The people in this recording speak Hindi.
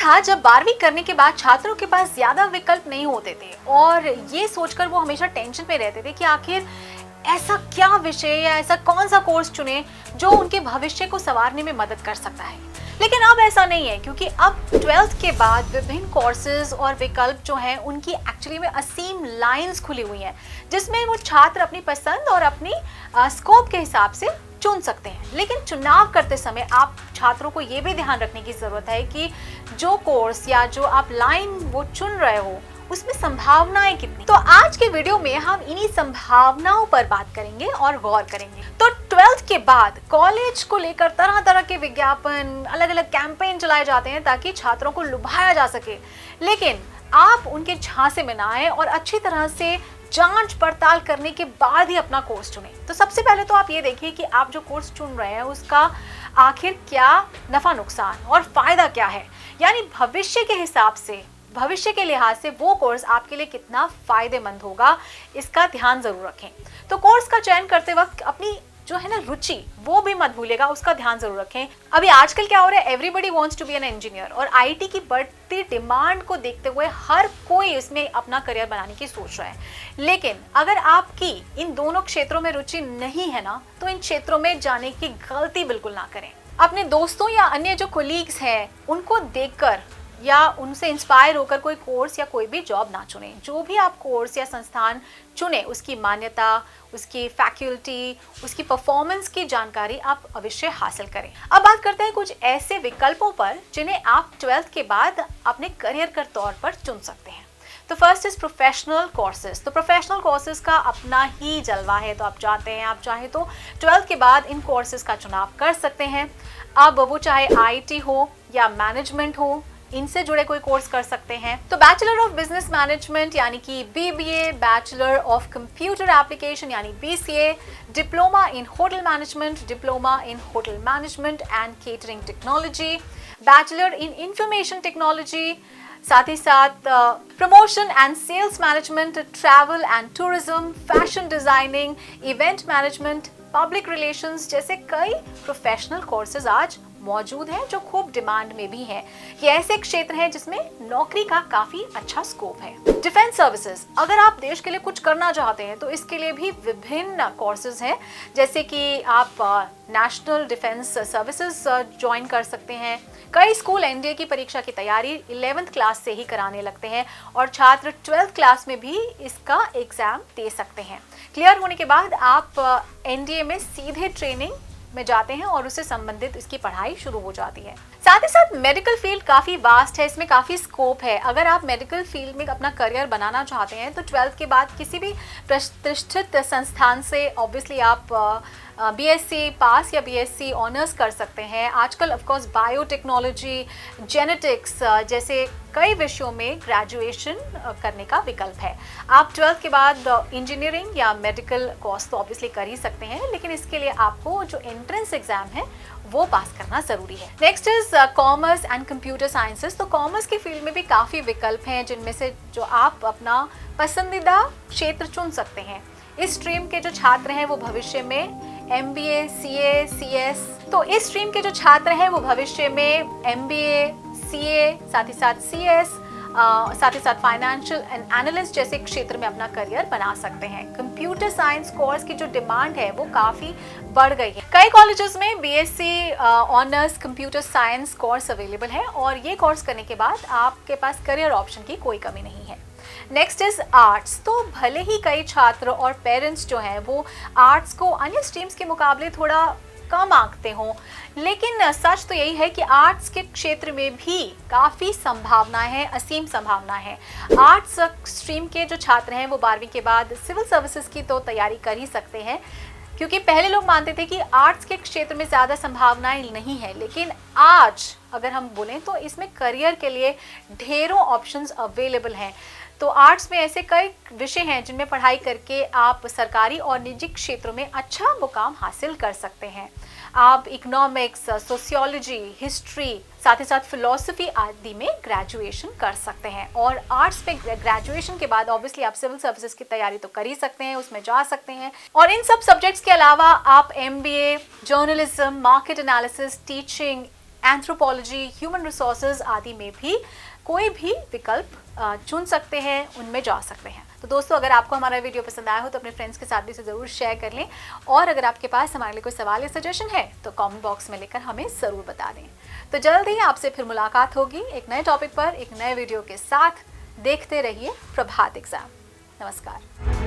था जब 12वीं करने के बाद छात्रों के पास ज्यादा विकल्प नहीं होते थे और ये सोचकर वो हमेशा टेंशन में रहते थे कि आखिर ऐसा क्या विषय या ऐसा कौन सा कोर्स चुने जो उनके भविष्य को संवारने में मदद कर सकता है। लेकिन अब ऐसा नहीं है, क्योंकि अब 12th के बाद विभिन्न कोर्सेज और विकल्प जो हैं उनकी एक्चुअली में असीम लाइंस खुली हुई हैं, जिसमें वो छात्र अपनी पसंद और अपनी स्कोप के हिसाब से चुन सकते हैं। लेकिन चुनाव करते समय आप छात्रों को ये भी ध्यान रखने की जरूरत है कि जो कोर्स या जो आप लाइन वो चुन रहे हो उसमें संभावनाएं कितनी। तो आज के वीडियो में हम इन्हीं संभावनाओं पर बात करेंगे और गौर करेंगे। तो 12th के बाद कॉलेज को लेकर तरह तरह के विज्ञापन, अलग अलग कैंपेन चलाए जाते हैं ताकि छात्रों को लुभाया जा सके, लेकिन आप उनके झांसे में ना आए और अच्छी तरह से जांच पड़ताल करने के बाद ही अपना कोर्स चुनें। तो सबसे पहले तो आप ये देखिए कि आप जो कोर्स चुन रहे हैं उसका आखिर क्या नफा नुकसान और फायदा क्या है, यानी भविष्य के हिसाब से, भविष्य के लिहाज से वो कोर्स आपके लिए कितना फायदेमंद होगा, इसका ध्यान जरूर रखें। तो कोर्स का चयन करते वक्त अपनी जो है ना रुचि, वो भी मत भूलिएगा, उसका ध्यान जरूर रखें। अभी आजकल क्या हो रहा है, everybody wants to be an engineer, और आईटी की बढ़ती डिमांड को देखते हुए हर कोई इसमें अपना करियर बनाने की सोच रहा है। लेकिन अगर आपकी इन दोनों क्षेत्रों में रुचि नहीं है ना, तो इन क्षेत्रों में जाने की गलती बिल्कुल ना करें। अपने दोस्तों या अन्य जो कोलीग्स हैं उनको देखकर या उनसे इंस्पायर होकर कोई कोर्स या कोई भी जॉब ना चुने। जो भी आप कोर्स या संस्थान चुने उसकी मान्यता, उसकी फैकल्टी, उसकी परफॉर्मेंस की जानकारी आप अवश्य हासिल करें। अब बात करते हैं कुछ ऐसे विकल्पों पर जिन्हें आप 12th के बाद अपने करियर के तौर पर चुन सकते हैं। तो फर्स्ट इज प्रोफेशनल कोर्सेज। तो प्रोफेशनल कोर्सेज का अपना ही जलवा है, तो आप जानते हैं, आप चाहे तो 12th के बाद इन कोर्सेज का चुनाव कर सकते हैं। अब वो चाहे आईटी हो या मैनेजमेंट हो, इनसे जुड़े कोई कोर्स कर सकते हैं। तो बैचलर ऑफ बिजनेस मैनेजमेंट यानी कि BBA, bachelor of computer application यानी BCA, diploma in hotel management, diploma in hotel management and catering technology, bachelor in information technology, साथ ही साथ promotion and sales management, travel and tourism, fashion designing, event management, public relations जैसे कई प्रोफेशनल कोर्सेज आज मौजूद हैं जो खूब डिमांड में भी हैं। ये ऐसे क्षेत्र हैं जिसमें नौकरी का काफी अच्छा स्कोप है। डिफेंस सर्विसेज, अगर आप देश के लिए कुछ करना चाहते हैं तो इसके लिए भी विभिन्न कोर्सेज हैं, जैसे कि आप नेशनल डिफेंस सर्विसेज ज्वाइन कर सकते हैं। कई स्कूल एनडीए की परीक्षा की तैयारी 11th क्लास से ही कराने लगते हैं और छात्र 12th क्लास में भी इसका एग्जाम दे सकते हैं। क्लियर होने के बाद आप एनडीए में सीधे ट्रेनिंग में जाते हैं और उससे संबंधित इसकी पढ़ाई शुरू हो जाती है। साथ ही साथ मेडिकल फील्ड काफी वास्ट है, इसमें काफी स्कोप है। अगर आप मेडिकल फील्ड में अपना करियर बनाना चाहते हैं तो 12th के बाद किसी भी प्रतिष्ठित संस्थान से ऑब्वियसली आप बीएससी पास या बीएससी ऑनर्स कर सकते हैं। आजकल ऑफकोर्स बायोटेक्नोलॉजी, जेनेटिक्स जैसे कई विषयों में ग्रेजुएशन करने का विकल्प है। आप 12th के बाद इंजीनियरिंग या मेडिकल कोर्स तो ऑब्वियसली कर ही सकते हैं, लेकिन इसके लिए आपको जो एंट्रेंस एग्जाम है वो पास करना जरूरी है। Next is commerce and computer sciences. तो कॉमर्स की फील्ड में भी काफी विकल्प हैं, जिनमें से जो आप अपना पसंदीदा क्षेत्र चुन सकते हैं। इस स्ट्रीम के जो छात्र हैं वो भविष्य में एमबीए, सीए, सीएस, तो इस स्ट्रीम के जो छात्र हैं वो भविष्य में एमबीए, सीए, साथ ही साथ सीएस, साथ ही साथ फाइनेंशियल एंड एनालिस्ट जैसे क्षेत्र में अपना करियर बना सकते हैं। कंप्यूटर साइंस कोर्स की जो डिमांड है वो काफी बढ़ गई है। कई कॉलेजेस में BSc honours computer science course available है और ये कोर्स करने के बाद आपके पास करियर ऑप्शन की कोई कमी नहीं है। Next is arts. तो भले ही कई छात्र और पेरेंट्स जो हैं वो आर्ट्स को अन्य स्ट्रीम्स के मुकाबले थोड़ा कम आंकते हों, लेकिन सच तो यही है कि आर्ट्स के क्षेत्र में भी काफ़ी संभावनाएं हैं, असीम संभावनाएं हैं। आर्ट्स स्ट्रीम के जो छात्र हैं वो 12वीं के बाद सिविल सर्विसेज की तो तैयारी कर ही सकते हैं, क्योंकि पहले लोग मानते थे कि आर्ट्स के क्षेत्र में ज़्यादा संभावनाएं नहीं है, लेकिन आज अगर हम बोलें तो इसमें करियर के लिए ढेरों ऑप्शंस अवेलेबल हैं। तो आर्ट्स में ऐसे कई विषय हैं जिनमें पढ़ाई करके आप सरकारी और निजी क्षेत्रों में अच्छा मुकाम हासिल कर सकते हैं। आप इकोनॉमिक्स, सोशियोलॉजी, हिस्ट्री, साथ ही साथ फिलॉसफी आदि में ग्रेजुएशन कर सकते हैं। और आर्ट्स में ग्रेजुएशन के बाद ऑब्वियसली आप सिविल सर्विसेज की तैयारी तो कर ही सकते हैं, उसमें जा सकते हैं। और इन सब सब्जेक्ट्स के अलावा आप MBA, journalism, market analysis, teaching, anthropology, human resources आदि में भी कोई भी विकल्प चुन सकते हैं, उनमें जा सकते हैं। तो दोस्तों, अगर आपको हमारा वीडियो पसंद आया हो तो अपने फ्रेंड्स के साथ भी इसे ज़रूर शेयर कर लें, और अगर आपके पास हमारे लिए कोई सवाल या सजेशन है तो कमेंट बॉक्स में लिखकर हमें ज़रूर बता दें। तो जल्द ही आपसे फिर मुलाकात होगी एक नए टॉपिक पर, एक नए वीडियो के साथ। देखते रहिए प्रभात एग्जाम। नमस्कार।